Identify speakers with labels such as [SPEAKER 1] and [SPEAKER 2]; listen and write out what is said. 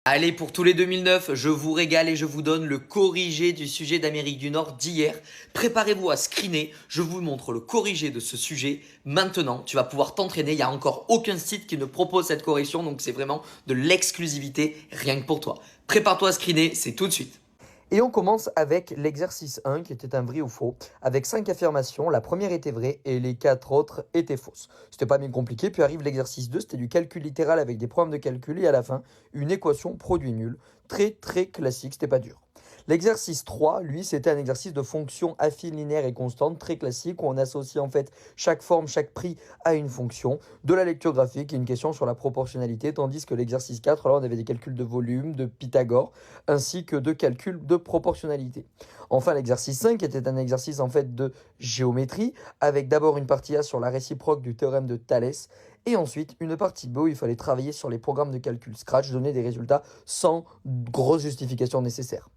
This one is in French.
[SPEAKER 1] Allez, pour tous les 2009, je vous régale et je vous donne le corrigé du sujet d'Amérique du Nord d'hier. Préparez-vous à screener, je vous montre le corrigé de ce sujet. Maintenant, tu vas pouvoir t'entraîner, il n'y a encore aucun site qui ne propose cette correction, donc c'est vraiment de l'exclusivité rien que pour toi. Prépare-toi à screener, c'est tout de suite. Et on commence avec l'exercice 1 qui était un vrai ou faux, avec 5 affirmations. La première était vraie et les 4 autres étaient fausses. C'était pas bien compliqué. Puis arrive l'exercice 2, c'était du calcul littéral avec des problèmes de calcul et à la fin, une équation produit nul. Très classique, c'était pas dur. L'exercice 3, lui, c'était un exercice de fonction affine linéaire et constante, très classique, où on associe en fait chaque forme, chaque prix à une fonction, de la lecture graphique et une question sur la proportionnalité, tandis que l'exercice 4, là, on avait des calculs de volume, de Pythagore, ainsi que de calcul de proportionnalité. Enfin, l'exercice 5 était un exercice en fait de géométrie, avec d'abord une partie A sur la réciproque du théorème de Thalès, et ensuite une partie B où il fallait travailler sur les programmes de calcul Scratch, donner des résultats sans grosse justification nécessaire.